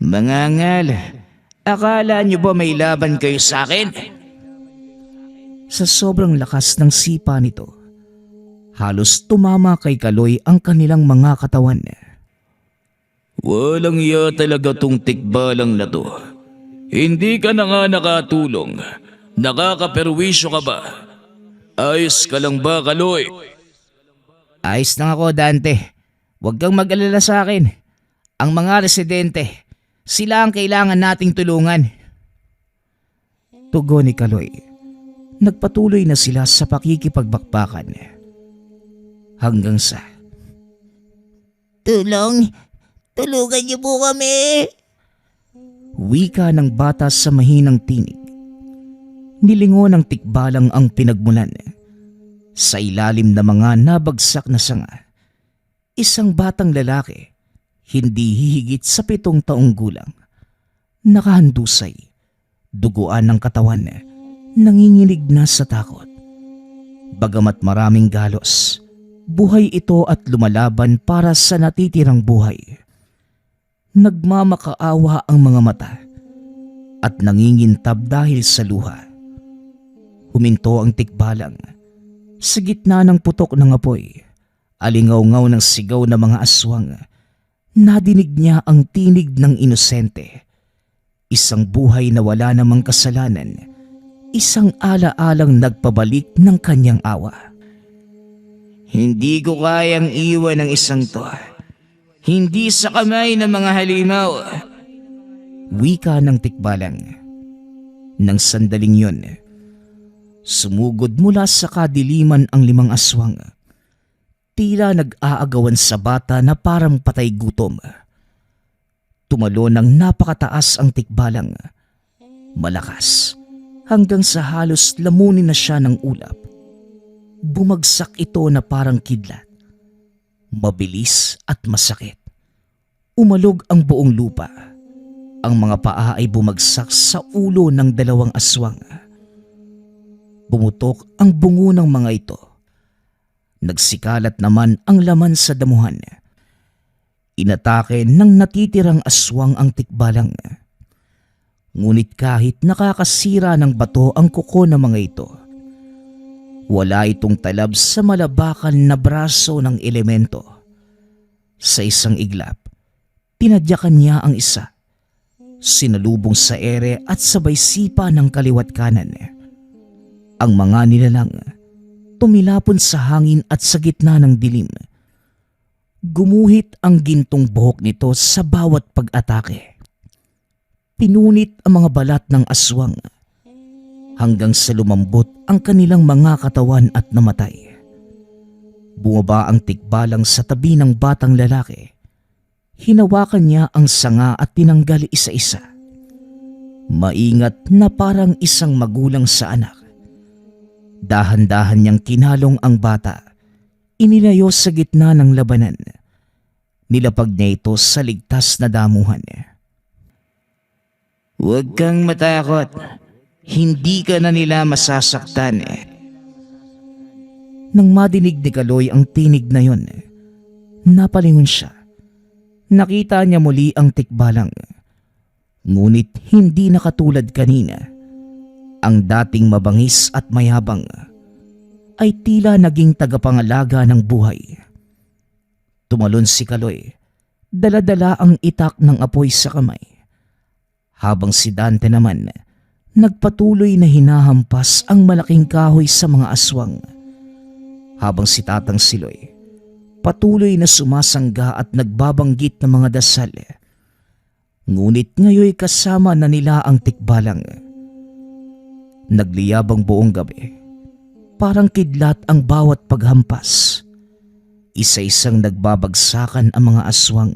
Mangangal, akala niyo ba may laban kayo sa akin?
Sa sobrang lakas ng sipa nito, halos tumama kay Kaloy ang kanilang mga katawan.
Walang iya talaga tong tikbalang na to. Hindi ka na nga nakatulong. Nakakaperwisyo ka ba? Ayos ka lang ba, Kaloy?
Ayos lang ako, Dante. Huwag kang mag-alala sa akin. Ang mga residente, sila ang kailangan nating tulungan. Tugon ni Kaloy. Nagpatuloy na sila sa pakikipagbakbakan. Hanggang sa...
Tulungan niyo po kami.
Wika ng bata sa mahinang tinig. Nilingon ng tikbalang ang pinagmulan. Sa ilalim ng mga nabagsak na sanga, isang batang lalaki, hindi hihigit sa 7 taong gulang, nakahandusay, duguan ng katawan, nanginginig na sa takot. Bagamat maraming galos, buhay ito at lumalaban para sa natitirang buhay. Nagmamakaawa ang mga mata at nangingintab dahil sa luha. Huminto ang tikbalang. Sa gitna ng putok ng apoy, alingaw-ngaw ng sigaw ng mga aswang, nadinig niya ang tinig ng inosente. Isang buhay na wala namang kasalanan, isang ala-alang nagpabalik ng kanyang awa.
Hindi ko kayang iwan ang isang to. Hindi sa kamay ng mga halimaw.
Wika ng tikbalang. Nang sandaling yon, sumugod mula sa kadiliman ang 5 aswang. Tila nag-aagawan sa bata na parang patay gutom. Tumalo ng napakataas ang tikbalang. Malakas, hanggang sa halos lamunin na siya ng ulap. Bumagsak ito na parang kidlat. Mabilis at masakit. Umalog ang buong lupa. Ang mga paa ay bumagsak sa ulo ng 2 aswang. Bumutok ang bungo ng mga ito. Nagsikalat naman ang laman sa damuhan. Inatake ng natitirang aswang ang tikbalang. Ngunit kahit nakakasira ng bato ang kuko ng mga ito, wala itong talab sa malabakal na braso ng elemento. Sa isang iglap, tinadyakan niya ang isa. Sinalubong sa ere at sabay sipa ng kaliwat kanan. Ang mga nilalang tumilapon sa hangin at sa gitna ng dilim. Gumuhit ang gintong buhok nito sa bawat pag-atake. Pinunit ang mga balat ng aswang hanggang sa lumambot ang kanilang mga katawan at namatay. Bumaba ang tikbalang sa tabi ng batang lalaki. Hinawakan niya ang sanga at tinanggal isa-isa. Maingat na parang isang magulang sa anak. Dahan-dahan niyang kinalong ang bata. Inilayo sa gitna ng labanan. Nilapag niya ito sa ligtas na damuhan.
Huwag kang matakot. Hindi ka na nila masasaktan.
Nang madinig ni Kaloy ang tinig na yon, napalingon siya. Nakita niya muli ang tikbalang. Ngunit hindi na katulad kanina. Ang dating mabangis at mayabang ay tila naging tagapangalaga ng buhay. Tumalon si Kaloy, dala-dala ang itak ng apoy sa kamay. Habang si Dante naman, nagpatuloy na hinahampas ang malaking kahoy sa mga aswang. Habang si Tatang Siloy, patuloy na sumasangga at nagbabanggit ng mga dasal. Ngunit ngayoy kasama na nila ang tikbalang. Nagliyabang buong gabi. Parang kidlat ang bawat paghampas. Isa-isang nagbabagsakan ang mga aswang.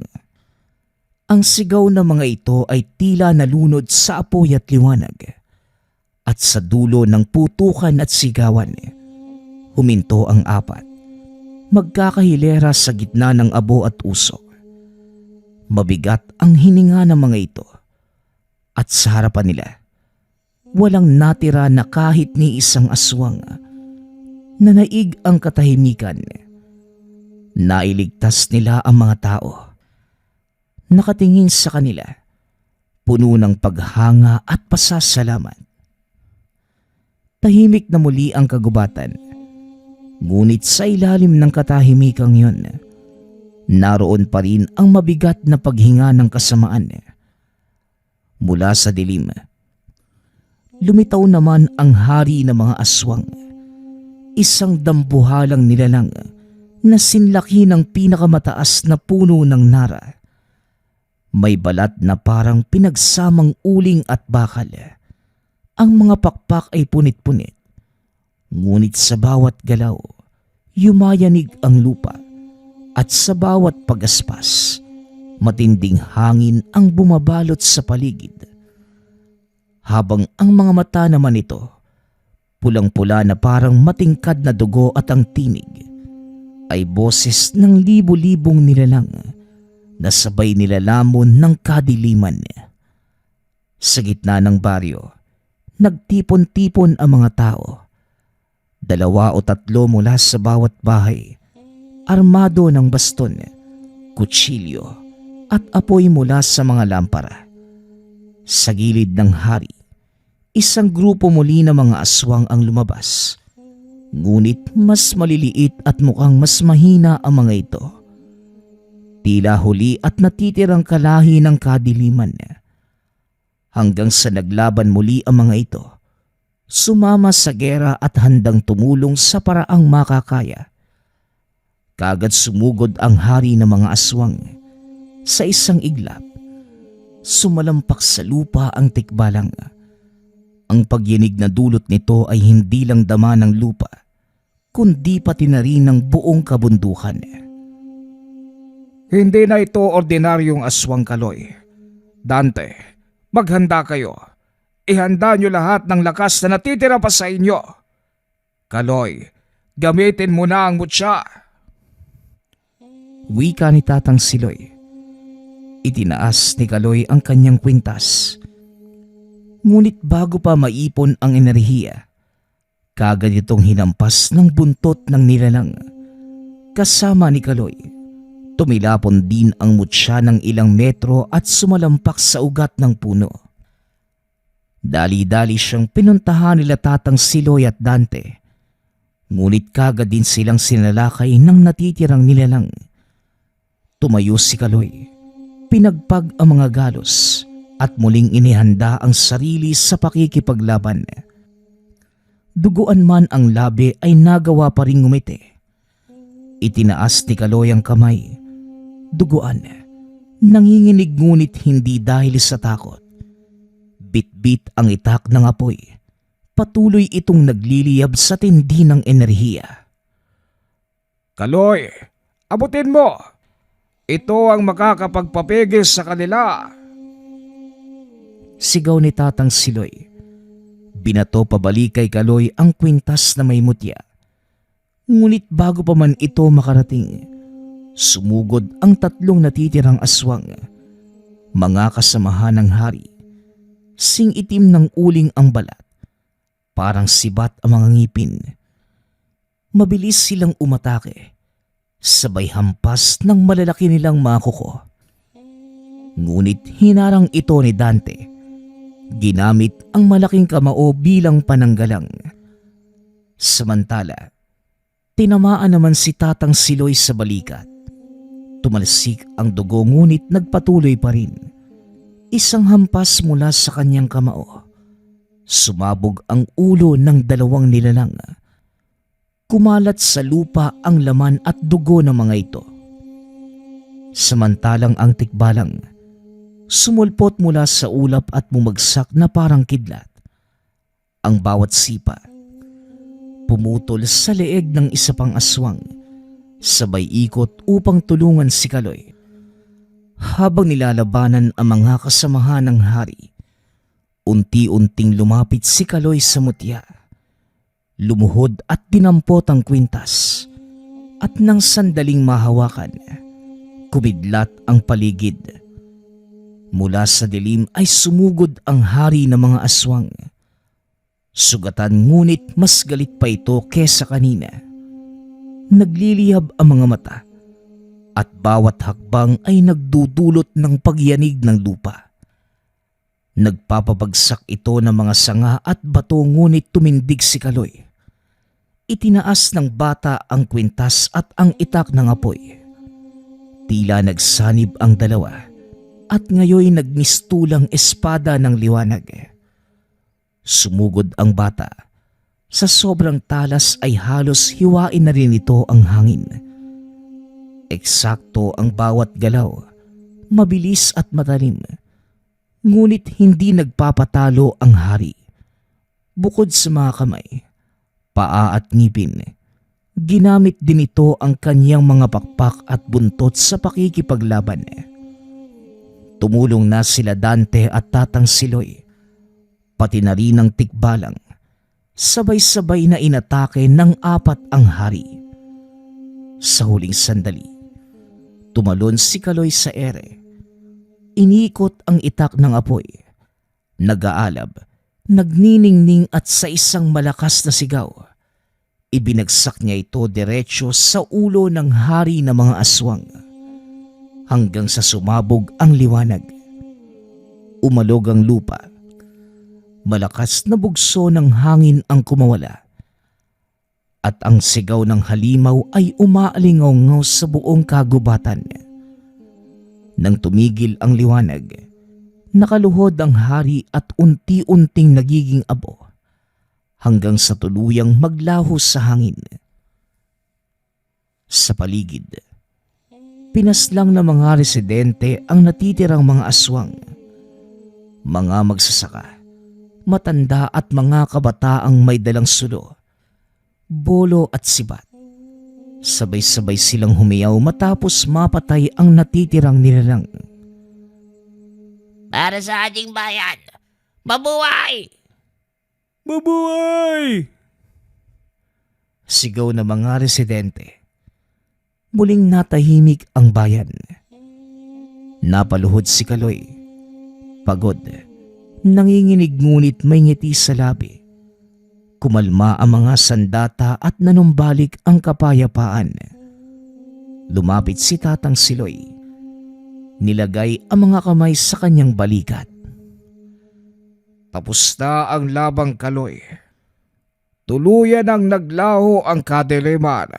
Ang sigaw ng mga ito ay tila nalunod sa apoy at liwanag. At sa dulo ng putukan at sigawan, huminto ang apat. Magkakahilera sa gitna ng abo at usok. Mabigat ang hininga ng mga ito. At sa harapan nila, walang natira na kahit ni isang aswang. Nanaig ang katahimikan. Nailigtas nila ang mga tao. Nakatingin sa kanila, puno ng paghanga at pasasalamat. Tahimik na muli ang kagubatan. Ngunit sa ilalim ng katahimikang yon, naroon pa rin ang mabigat na paghinga ng kasamaan. Mula sa dilim, lumitaw naman ang hari ng mga aswang. Isang dambuhalang nilalang na sinlaki ng pinakamataas na puno ng nara. May balat na parang pinagsamang uling at bakal. Ang mga pakpak ay punit-punit. Ngunit sa bawat galaw, yumayanig ang lupa. At sa bawat pagaspas, matinding hangin ang bumabalot sa paligid. Habang ang mga mata naman nito, pulang-pula na parang matingkad na dugo at ang tinig, ay boses ng libo-libong nilalang na sabay nilalamon ng kadiliman. Sa gitna ng baryo, nagtipon-tipon ang mga tao. 2 o 3 mula sa bawat bahay, armado ng baston, kutsilyo at apoy mula sa mga lampara. Sa gilid ng hari, isang grupo muli ng mga aswang ang lumabas. Ngunit mas maliliit at mukhang mas mahina ang mga ito. Tila huli at natitirang kalahi ng kadiliman. Hanggang sa naglaban muli ang mga ito, sumama sa gera at handang tumulong sa paraang makakaya. Kagad sumugod ang hari ng mga aswang. Sa isang iglap, sumalampak sa lupa ang tikbalang. Ang pagyinig na dulot nito ay hindi lang dama ng lupa, kundi pati na rin ng buong kabundukan.
Hindi na ito ordinaryong aswang, Kaloy. Dante, maghanda kayo. Ihanda nyo lahat ng lakas na natitira pa sa inyo. Kaloy, gamitin mo na ang mutya.
Wika ni Tatang Siloy. Itinaas ni Kaloy ang kanyang kwintas. Ngunit bago pa maipon ang enerhiya, kagad itong hinampas ng buntot ng nilalang. Kasama ni Kaloy, tumilapon din ang mutya ng ilang metro at sumalampak sa ugat ng puno. Dali-dali siyang pinuntahan nila Tatang Siloy at Dante. Ngunit kagad din silang sinalakay ng natitirang nilalang. Tumayo si Kaloy, pinagpag ang mga galos at muling inihanda ang sarili sa pakikipaglaban. Duguan man ang labi ay nagawa pa ring ngumiti. Itinaas ni Kaloy ang kamay. Duguan, nanginginig ngunit hindi dahil sa takot. Bit-bit ang itak ng apoy. Patuloy itong nagliliyab sa tindi ng enerhiya.
Kaloy, abutin mo! Ito ang makakapagpapigil sa kanila.
Sigaw ni Tatang Siloy. Binato pabalik kay Kaloy ang kwintas na may mutya. Ngunit bago pa man ito makarating, sumugod ang 3 natitirang aswang. Mga kasamahan ng hari. Sing itim ng uling ang balat. Parang sibat ang mga ngipin. Mabilis silang umatake. Sabay hampas ng malalaki nilang mga kuko. Ngunit hinarang ito ni Dante. Ginamit ang malaking kamao bilang pananggalang. Samantala, tinamaan naman si Tatang Siloy sa balikat. Tumalsik ang dugo ngunit nagpatuloy pa rin. Isang hampas mula sa kanyang kamao. Sumabog ang ulo ng 2 nilalang. Kumalat sa lupa ang laman at dugo ng mga ito. Samantalang ang tikbalang sumulpot mula sa ulap at bumagsak na parang kidlat. Ang bawat sipa pumutol sa leeg ng isa pang aswang, sabay ikot upang tulungan si Kaloy. Habang nilalabanan ang mga kasamahan ng hari, unti-unting lumapit si Kaloy sa mutya. Lumuhod at dinampot ang kwintas, at nang sandaling mahawakan, kumidlat ang paligid. Mula sa dilim ay sumugod ang hari ng mga aswang. Sugatan ngunit mas galit pa ito kesa kanina. Naglilihab ang mga mata at bawat hakbang ay nagdudulot ng pagyanig ng lupa. Nagpapabagsak ito ng mga sanga at bato ngunit tumindig si Kaloy. Itinaas ng bata ang kwintas at ang itak ng apoy. Tila nagsanib ang dalawa at ngayoy nagmistulang espada ng liwanag. Sumugod ang bata. Sa sobrang talas ay halos hiwain na rin ito ang hangin. Eksakto ang bawat galaw, mabilis at matalim. Ngunit hindi nagpapatalo ang hari. Bukod sa mga kamay, paa at ngipin, ginamit din ito ang kanyang mga pakpak at buntot sa pakikipaglaban. Tumulong na sila Dante at Tatang Siloy, pati na rin ang tikbalang. Sabay-sabay na inatake ng 4 ang hari. Sa huling sandali, tumalon si Kaloy sa ere. Inikot ang itak ng apoy. Nag-aalab, nagniningning at sa isang malakas na sigaw, ibinagsak niya ito diretsyo sa ulo ng hari ng mga aswang. Hanggang sa sumabog ang liwanag. Umalog ang lupa. Malakas na bugso ng hangin ang kumawala. At ang sigaw ng halimaw ay umaalingaw sa buong kagubatan. Nang tumigil ang liwanag, nakaluhod ang hari at unti-unting nagiging abo hanggang sa tuluyang maglaho sa hangin. Sa paligid, pinaslang ng mga residente ang natitirang mga aswang, mga magsasaka, matanda at mga kabataang may dalang sulo, bolo at sibat. Sabay-sabay silang humiyaw matapos mapatay ang natitirang nilalang.
Para sa ating bayan, mabuhay!
Mabuhay!
Sigaw ng mga residente. Muling natahimik ang bayan. Napaluhod si Kaloy. Pagod. Nanginginig ngunit may ngiti sa labi. Kumalma ang mga sandata at nanumbalik ang kapayapaan. Lumapit si Tatang Siloy. Nilagay ang mga kamay sa kanyang balikat.
Tapos na ang labang, Kaloy. Tuluyan ang naglaho ang kadiliman.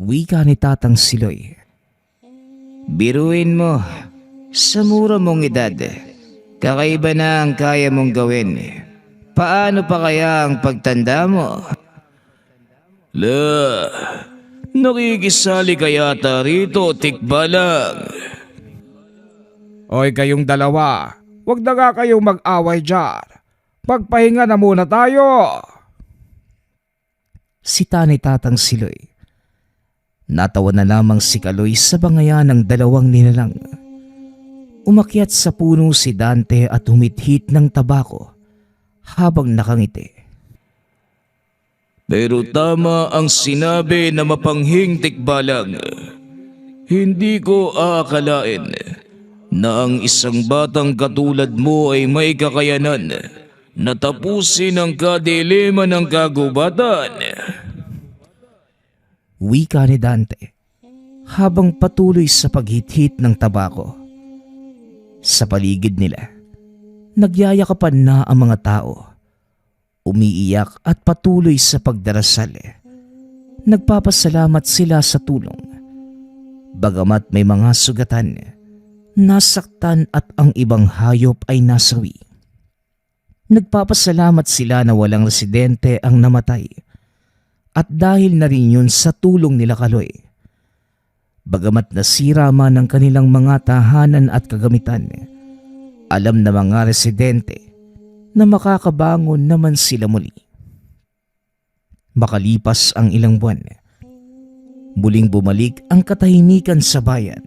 Wika ni Tatang Siloy.
Biruin mo, sa mura mong edad, kakaiba na ang kaya mong gawin. Paano pa kaya ang pagtanda mo? Nakikisali ka yata rito, tikbalang.
Oy kayong dalawa, wag na nga kayong mag-away dyan. Magpahinga na muna tayo.
Sita ni Tatang Siloy. Natawa na lamang si Kaloy sa bangayan ng 2 nilalang. Umakyat sa puno si Dante at humithit ng tabako habang nakangiti.
Pero tama ang sinabi na mapanghing tikbalang. Hindi ko aakalain na ang isang batang katulad mo ay may kakayanan na tapusin ang kadilima ng kagubatan.
Wika ni Dante habang patuloy sa paghithit ng tabako. Sa paligid nila, nagyayakapan na ang mga tao. Umiiyak at patuloy sa pagdarasal. Nagpapasalamat sila sa tulong. Bagamat may mga sugatan, nasaktan at ang ibang hayop ay nasawi. Nagpapasalamat sila na walang residente ang namatay at dahil na rin yun sa tulong nila Kaloy. Bagamat nasira man ang kanilang mga tahanan at kagamitan, alam na mga residente na makakabangon naman sila muli. Makalipas ang ilang buwan, muling bumalik ang katahimikan sa bayan.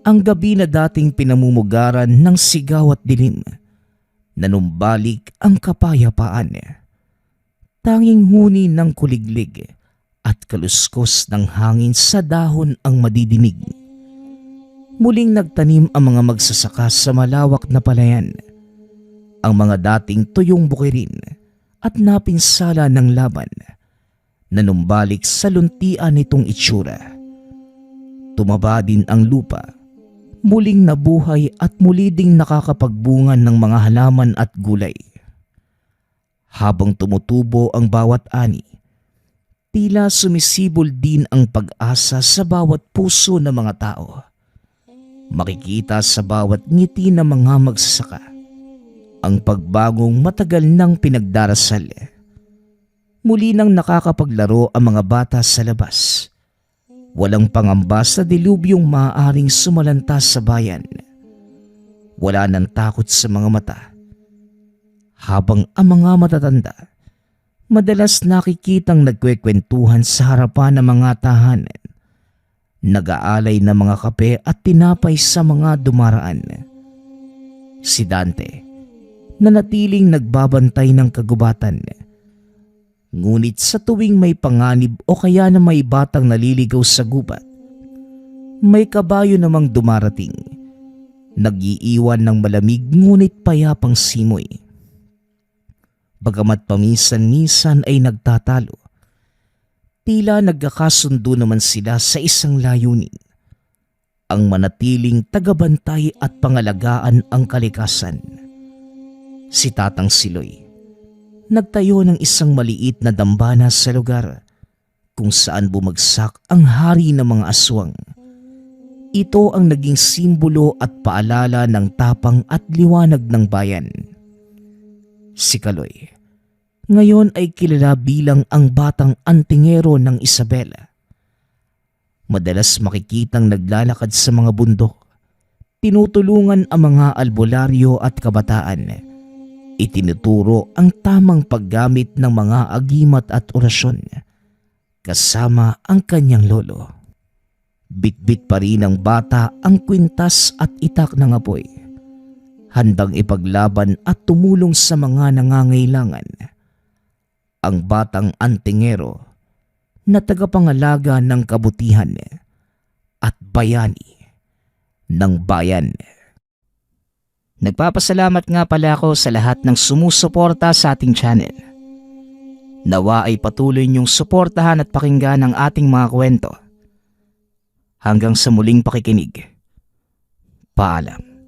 Ang gabi na dating pinamumugaran ng sigaw at dilim, nanumbalik ang kapayapaan. Tanging huni ng kuliglig at kaluskos ng hangin sa dahon ang madidinig. Muling nagtanim ang mga magsasaka sa malawak na palayan. Ang mga dating tuyong bukirin at napinsala ng laban, nanumbalik sa luntian nitong itsura. Tumaba din ang lupa, muling nabuhay at muli ding nakakapagbungan ng mga halaman at gulay. Habang tumutubo ang bawat ani, tila sumisibol din ang pag-asa sa bawat puso ng mga tao. Makikita sa bawat ngiti ng mga magsasaka ang pagbagong matagal nang pinagdarasal. Muli nang nakakapaglaro ang mga bata sa labas. Walang pangamba sa dilubyong maaaring sumalanta sa bayan. Wala nang takot sa mga mata. Habang ang mga matatanda madalas nakikitang nagkwekwentuhan sa harapan ng mga tahanan, nag-aalay ng mga kape at tinapay sa mga dumaraan. Si Dante, nanatiling nagbabantay ng kagubatan. Ngunit sa tuwing may panganib o kaya na may batang naliligaw sa gubat, may kabayo namang dumarating, nag-iiwan ng malamig ngunit payapang simoy. Bagamat paminsan-minsan ay nagtatalo, tila nagkakasundo naman sila sa isang layunin, ang manatiling tagabantay at pangalagaan ang kalikasan. Si Tatang Siloy, nagtayo ng isang maliit na dambana sa lugar kung saan bumagsak ang hari ng mga aswang. Ito ang naging simbolo at paalala ng tapang at liwanag ng bayan. Si Kaloy, ngayon ay kilala bilang ang batang antingero ng Isabela. Madalas makikitang naglalakad sa mga bundok, tinutulungan ang mga albularyo at kabataan. Itinuturo ang tamang paggamit ng mga agimat at orasyon, kasama ang kanyang lolo. Bitbit pa rin ng bata ang kwintas at itak ng apoy, handang ipaglaban at tumulong sa mga nangangailangan. Ang batang antingero na tagapangalaga ng kabutihan at bayani ng bayan. Nagpapasalamat nga pala ako sa lahat ng sumusuporta sa ating channel. Nawa ay patuloy niyong suportahan at pakinggan ang ating mga kwento. Hanggang sa muling pakikinig. Paalam.